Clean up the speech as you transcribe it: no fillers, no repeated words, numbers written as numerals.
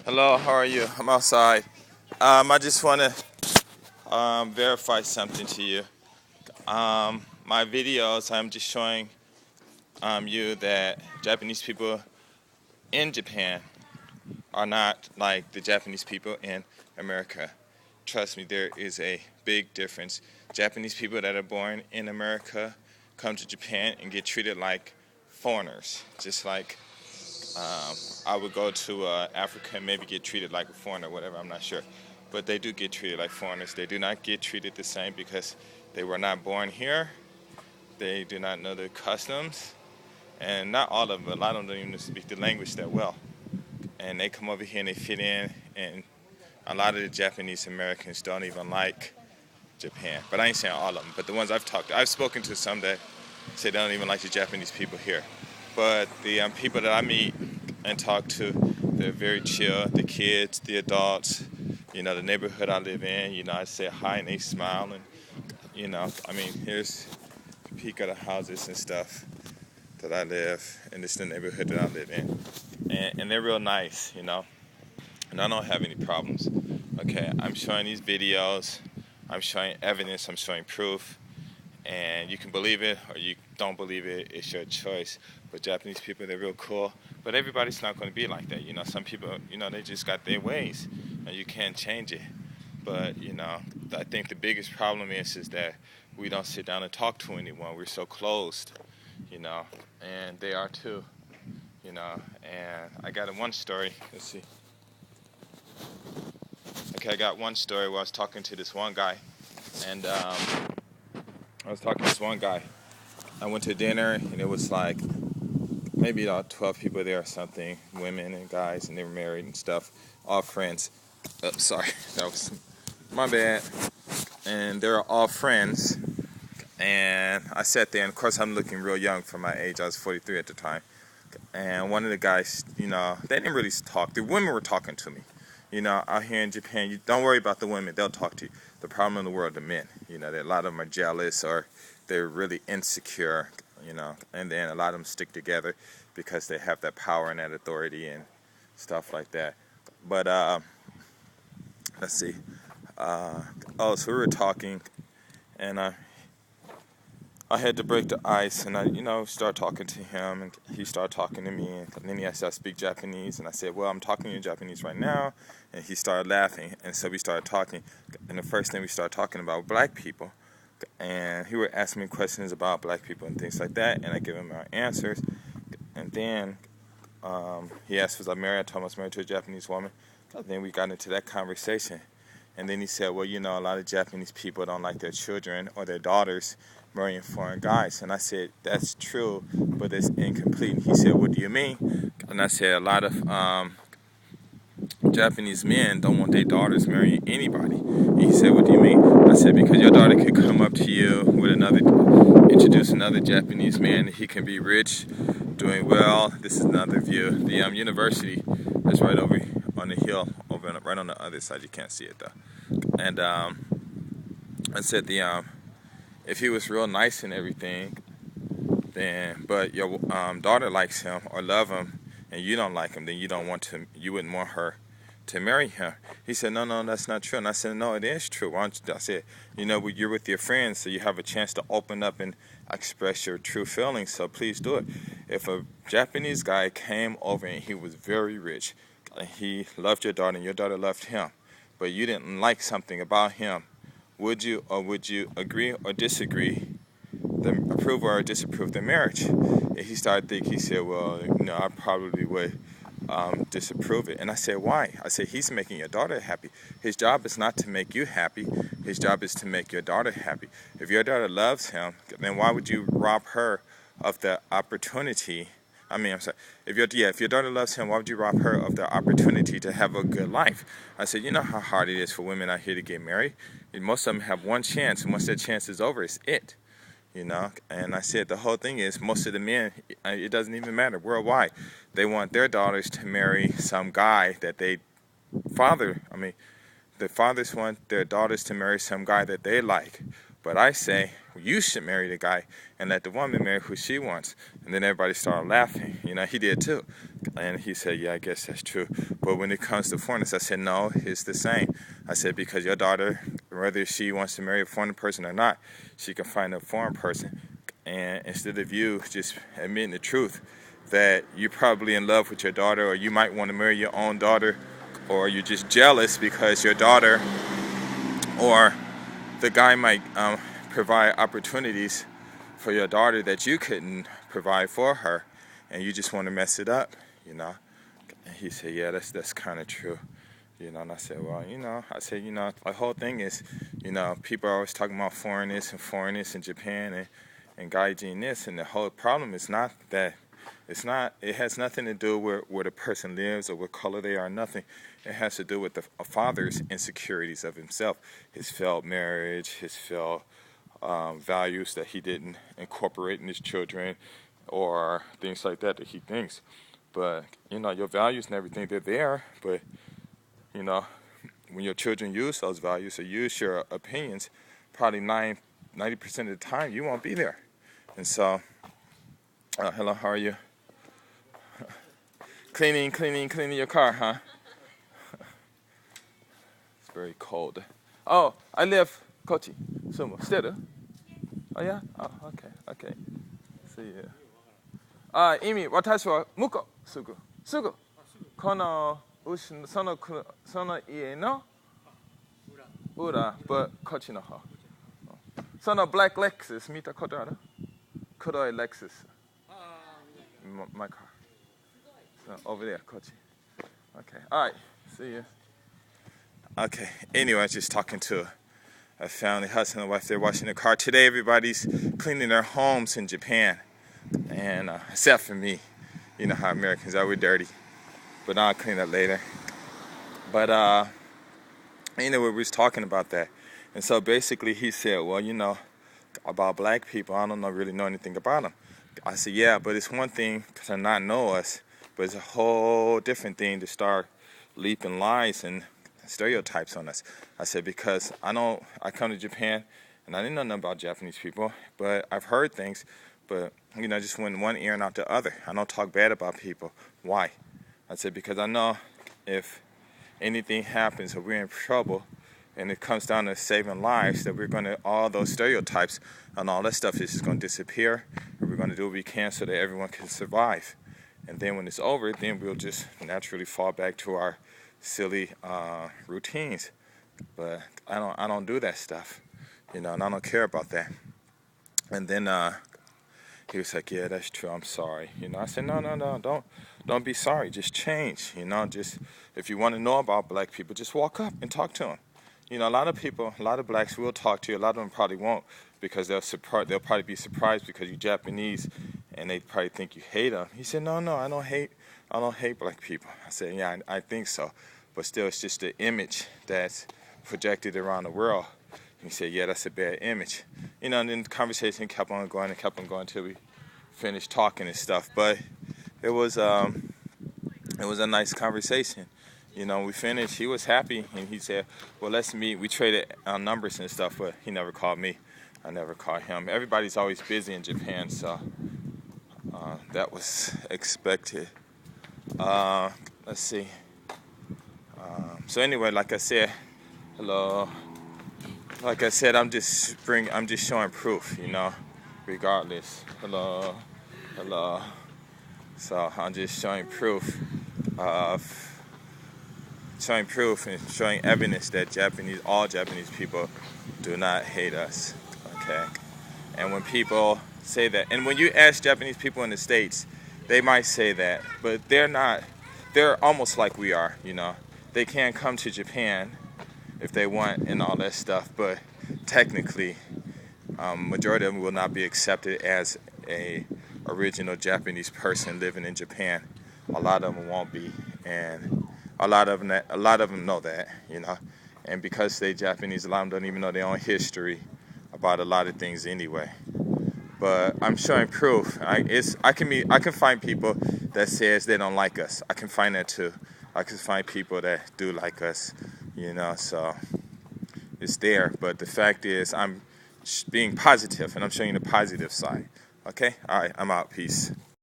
Hello, how are you? I'm outside. I just want to verify something to you. My videos, I'm just showing you that Japanese people in Japan are not like the Japanese people in America. Trust me, there is a big difference. Japanese people that are born in America come to Japan and get treated like foreigners, just like I would go to Africa and maybe get treated like a foreigner, whatever, I'm not sure. But they do get treated like foreigners. They do not get treated the same because they were not born here. They do not know their customs. And not all of them, a lot of them don't even speak the language that well. And they come over here and they fit in. And a lot of the Japanese Americans don't even like Japan. But I ain't saying all of them. But the ones I've spoken to some that say they don't even like the Japanese people here. But the people that I meet and talk to, they're very chill. The kids, the adults, the neighborhood I live in, I say hi and they smile. And, here's a peek of the houses and stuff that I live in. This is the neighborhood that I live in. And they're real nice, and I don't have any problems. Okay, I'm showing these videos. I'm showing evidence. I'm showing proof. And you can believe it or you don't believe it. It's your choice. But Japanese people, they're real cool. But everybody's not going to be like that. Some people, they just got their ways, and you can't change it. But I think the biggest problem is that we don't sit down and talk to anyone. We're so closed, and they are too, And I got one story. Let's see. Okay, I got one story where I was talking to this one guy, and I went to dinner, and it was like maybe about 12 people there or something, women and guys, and they were married and stuff, all friends. Oh, sorry, that was my bad. And they were all friends, and I sat there, and of course I'm looking real young for my age. I was 43 at the time. And one of the guys, they didn't really talk. The women were talking to me. Out here in Japan, you don't worry about the women. They'll talk to you. The problem in the world, the men. That a lot of them are jealous or they're really insecure, and then a lot of them stick together because they have that power and that authority and stuff like that. But let's see. So we were talking, and I had to break the ice, and I, start talking to him, and he started talking to me, and then he asked if I speak Japanese, and I said, well, I'm talking in Japanese right now, and he started laughing, and so we started talking, and the first thing we started talking about were black people, and he would ask me questions about black people and things like that, and I give him my answers, and then he asked was I married. I told him I was married to a Japanese woman, and then we got into that conversation, and then he said, well, a lot of Japanese people don't like their children or their daughters marrying foreign guys. And I said, that's true, but it's incomplete. And he said, what do you mean? And I said, a lot of Japanese men don't want their daughters marrying anybody. And he said, what do you mean? I said, because your daughter could come up to you with introduce another Japanese man. He can be rich, doing well. This is another view. The university is right over on the hill, right on the other side. You can't see it though. And I said if he was real nice and everything, but your daughter likes him or love him, and you don't like him, then you wouldn't want her to marry him. He said, no, that's not true. And I said, no, it is true. Why don't you? I said, you're with your friends, so you have a chance to open up and express your true feelings, so please do it. If a Japanese guy came over and he was very rich, and he loved your daughter and your daughter loved him, but you didn't like something about him, would you agree or disagree, approve or disapprove the marriage? And he started thinking, he said, well, I probably would disapprove it. And I said, why? I said, he's making your daughter happy. His job is not to make you happy. His job is to make your daughter happy. If your daughter loves him, then why would you rob her of the opportunity? I'm sorry. If your daughter loves him, why would you rob her of the opportunity to have a good life? I said, you know how hard it is for women out here to get married? And most of them have one chance, and once that chance is over, it's it. And I said the whole thing is most of the men, it doesn't even matter, worldwide, they want their daughters to marry some guy that the fathers want their daughters to marry some guy that they like. But I say, you should marry the guy and let the woman marry who she wants. And then everybody started laughing. He did too. And he said, yeah, I guess that's true. But when it comes to foreigners, I said, no, it's the same. I said, because your daughter, whether she wants to marry a foreign person or not, she can find a foreign person. And instead of you just admitting the truth that you're probably in love with your daughter, or you might want to marry your own daughter, or you're just jealous because your daughter or the guy might provide opportunities for your daughter that you couldn't provide for her, and you just want to mess it up. And he said, yeah, that's kind of true. And I said, well, the whole thing is, people are always talking about foreigners in Japan and gaijin this, and the whole problem is not that. It has nothing to do with where the person lives or what color they are, nothing. It has to do with the father's insecurities of himself, his failed marriage, his failed values that he didn't incorporate in his children, or things like that he thinks. But, your values and everything, they're there, but, when your children use those values or use your opinions, probably 90% of the time you won't be there. And so, hello, how are you? Cleaning your car, huh? It's very cold. Oh, I live Kochi. Sumo. Still? Oh, yeah? Oh, okay. See you. 意味、私は向こう。すぐ。このその家の裏、こっちの方。その Black Lexus 見たことある？黒い Lexus. My car. Over there, Kochi. Okay. All right. See you. Okay. Anyway, I was just talking to a family, husband and wife. They're washing the car. Today, everybody's cleaning their homes in Japan. And except for me. You know how Americans are. We're dirty. But I'll clean up later. But, anyway, we was talking about that. And so basically he said, well, about black people, I don't really know anything about them. I said, yeah, but it's one thing to not know us. But it's a whole different thing to start leaping lies and stereotypes on us. I said, because I come to Japan, and I didn't know nothing about Japanese people, but I've heard things, but, just went one ear and out the other. I don't talk bad about people. Why? I said, because I know if anything happens or we're in trouble, and it comes down to saving lives, that all those stereotypes and all that stuff is just going to disappear, and we're going to do what we can so that everyone can survive. And then when it's over, then we'll just naturally fall back to our silly routines. But I don't do that stuff, and I don't care about that. And then he was like, yeah, that's true, I'm sorry. I said, no, don't be sorry, just change. Just if you want to know about black people, just walk up and talk to them. A lot of blacks will talk to you. A lot of them probably won't, because they'll probably be surprised because you're Japanese, and they probably think you hate them. He said, no, I don't hate black people. I said, yeah, I think so, but still, it's just the image that's projected around the world. He said, yeah, that's a bad image. And then the conversation kept on going until we finished talking and stuff. But it was a nice conversation. We finished. He was happy, and he said, well, let's meet. We traded numbers and stuff, but he never called me. I never called him. Everybody's always busy in Japan, so that was expected. Let's see. So anyway, like I said, hello. Like I said, I'm just showing proof, regardless. Hello. So I'm just showing proof and showing evidence that all Japanese people do not hate us. Okay. And when people say that, and when you ask Japanese people in the States, they might say that, but they're almost like we are, They can come to Japan if they want and all that stuff, but technically, majority of them will not be accepted as a original Japanese person living in Japan. A lot of them won't be, and a lot of them know that, And because they Japanese, a lot of them don't even know their own history about a lot of things anyway. But I'm showing proof. I can find people that says they don't like us. I can find that too. I can find people that do like us, So it's there. But the fact is, I'm being positive, and I'm showing you the positive side. Okay? All right, I'm out. Peace.